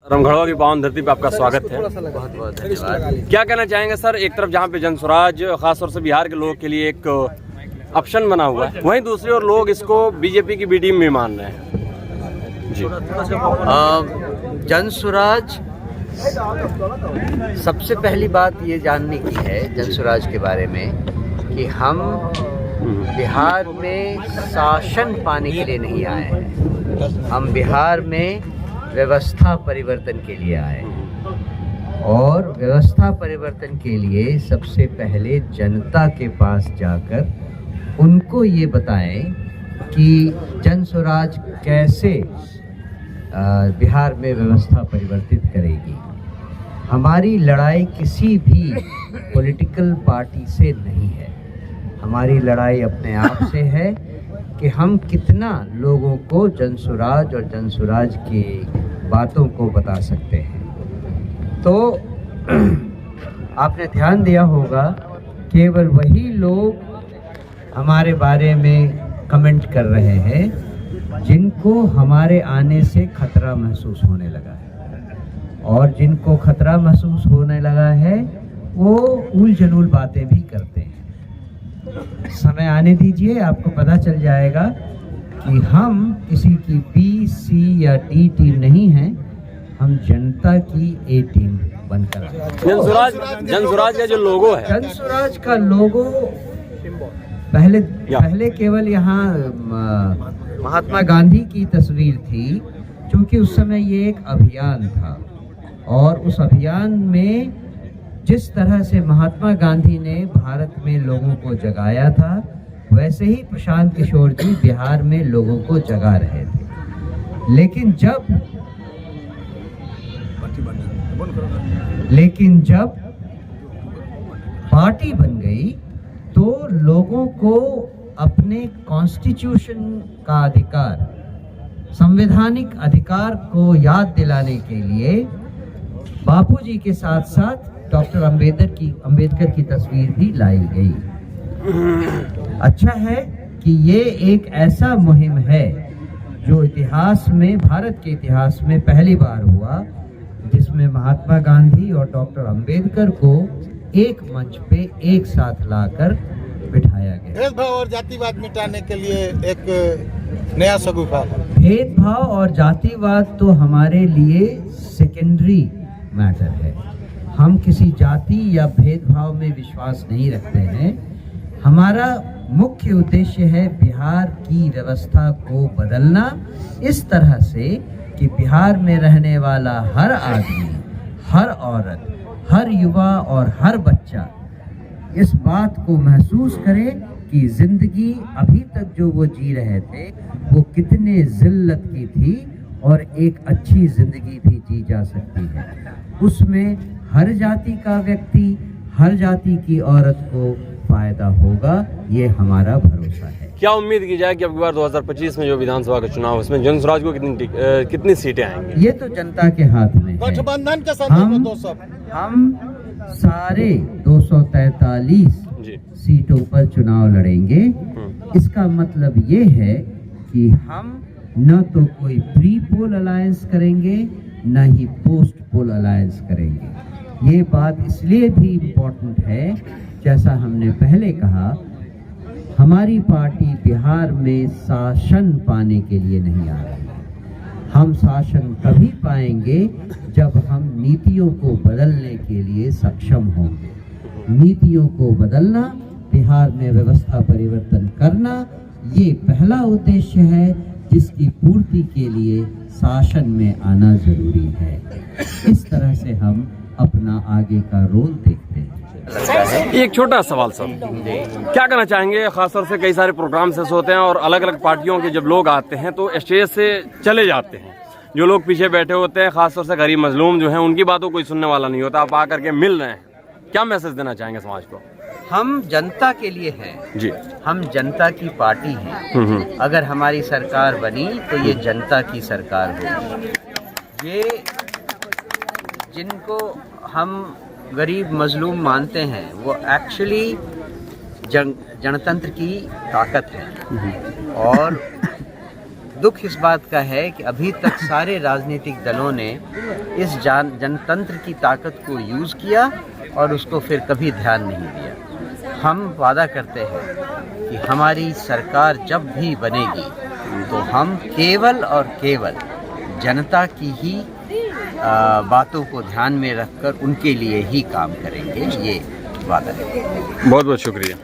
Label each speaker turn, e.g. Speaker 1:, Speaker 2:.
Speaker 1: रामगढ़वा की पावन धरती पे आपका स्वागत है।
Speaker 2: बहुत बहुत धन्यवाद।
Speaker 1: क्या कहना चाहेंगे सर, एक तरफ जहाँ पे जनसुराज खासतौर से बिहार के लोगों के लिए एक ऑप्शन बना हुआ है, वहीं दूसरी ओर लोग इसको बीजेपी की बी टीम भी मान रहे हैं जी।
Speaker 2: जनसुराज, सबसे पहली बात ये जानने की है जनसुराज के बारे में कि हम बिहार में शासन पाने के लिए नहीं आए हैं, हम बिहार में व्यवस्था परिवर्तन के लिए आए हैं। और व्यवस्था परिवर्तन के लिए सबसे पहले जनता के पास जाकर उनको ये बताएं कि जनसुराज कैसे बिहार में व्यवस्था परिवर्तित करेगी। हमारी लड़ाई किसी भी पॉलिटिकल पार्टी से नहीं है, हमारी लड़ाई अपने आप से है कि हम कितना लोगों को जनसुराज और जनसुराज की बातों को बता सकते हैं। तो आपने ध्यान दिया होगा, केवल वही लोग हमारे बारे में कमेंट कर रहे हैं जिनको हमारे आने से खतरा महसूस होने लगा है, और जिनको खतरा महसूस होने लगा है वो उल जलूल बातें भी करते हैं। समय आने दीजिए, आपको पता चल जाएगा कि हम किसी की बी, सी या डी टीम नहीं है, हम जनता की ए टीम बनकर आए।
Speaker 1: जनसुराज का जो लोगो है,
Speaker 2: जनसुराज का लोगो पहले केवल यहाँ महात्मा गांधी की तस्वीर थी, क्योंकि उस समय ये एक अभियान था, और उस अभियान में जिस तरह से महात्मा गांधी ने भारत में लोगों को जगाया था, वैसे ही प्रशांत किशोर जी बिहार में लोगों को जगा रहे थे। लेकिन जब पार्टी बन गई तो लोगों को अपने कॉन्स्टिट्यूशन का अधिकार, संवैधानिक अधिकार को याद दिलाने के लिए बापूजी के साथ साथ डॉक्टर अंबेडकर की तस्वीर भी लाई गई। अच्छा है कि ये एक ऐसा मुहिम है जो इतिहास में, भारत के इतिहास में पहली बार हुआ, जिसमें महात्मा गांधी और डॉक्टर अंबेडकर को एक मंच पे एक साथ लाकर बिठाया गया।
Speaker 3: भेदभाव और जातिवाद मिटाने के लिए एक नया सगुफा है।
Speaker 2: भेदभाव और जातिवाद तो हमारे लिए सेकेंडरी मैटर है। हम किसी जाति या भेदभाव में विश्वास नहीं रखते हैं। हमारा मुख्य उद्देश्य है बिहार की व्यवस्था को बदलना इस तरह से कि बिहार में रहने वाला हर आदमी, हर औरत, हर युवा और हर बच्चा इस बात को महसूस करे कि जिंदगी अभी तक जो वो जी रहे थे वो कितने जिल्लत की थी, और एक अच्छी जिंदगी भी जी जा सकती है। उसमें हर जाति का व्यक्ति, हर जाति की औरत को फायदा होगा, ये हमारा भरोसा है।
Speaker 1: क्या उम्मीद की जाए कि अब की बार 2025 में जो विधानसभा का चुनाव, उसमें जनसुराज को कितनी सीटें आएंगी?
Speaker 2: ये तो जनता के हाथ में है।
Speaker 3: गठबंधन के संदर्भ
Speaker 2: हम सारे 243 सीटों पर चुनाव लड़ेंगे। इसका मतलब ये है कि हम न तो कोई प्री पोल अलायंस करेंगे, न ही पोस्ट पोल अलायंस करेंगे। ये बात इसलिए भी इम्पोर्टेंट है, जैसा हमने पहले कहा, हमारी पार्टी बिहार में शासन पाने के लिए नहीं आ रही है। हम शासन तभी पाएंगे जब हम नीतियों को बदलने के लिए सक्षम होंगे। नीतियों को बदलना, बिहार में व्यवस्था परिवर्तन करना, ये पहला उद्देश्य है, जिसकी पूर्ति के लिए शासन में आना जरूरी है। इस तरह से हम अपना आगे का रोल देखते हैं।
Speaker 1: एक छोटा सवाल सर, क्या कहना चाहेंगे, खासतौर से कई सारे प्रोग्राम से होते हैं और अलग अलग पार्टियों के जब लोग आते हैं तो स्टेज से चले जाते हैं, जो लोग पीछे बैठे होते हैं, खासतौर से गरीब मजलूम जो हैं, उनकी बातों कोई सुनने वाला नहीं होता, आप आकर के मिल रहे हैं, क्या मैसेज देना चाहेंगे समाज को?
Speaker 2: हम जनता के लिए हैं
Speaker 1: जी,
Speaker 2: हम जनता की पार्टी हैं। अगर हमारी सरकार बनी तो ये जनता की सरकार होगी। ये जिनको हम गरीब मजलूम मानते हैं वो एक्चुअली जनतंत्र की ताकत है। और दुख इस बात का है कि अभी तक सारे राजनीतिक दलों ने इस जनतंत्र की ताकत को यूज़ किया और उसको फिर कभी ध्यान नहीं दिया। हम वादा करते हैं कि हमारी सरकार जब भी बनेगी तो हम केवल और केवल जनता की ही बातों को ध्यान में रखकर उनके लिए ही काम करेंगे, ये वादा है।
Speaker 1: बहुत बहुत शुक्रिया।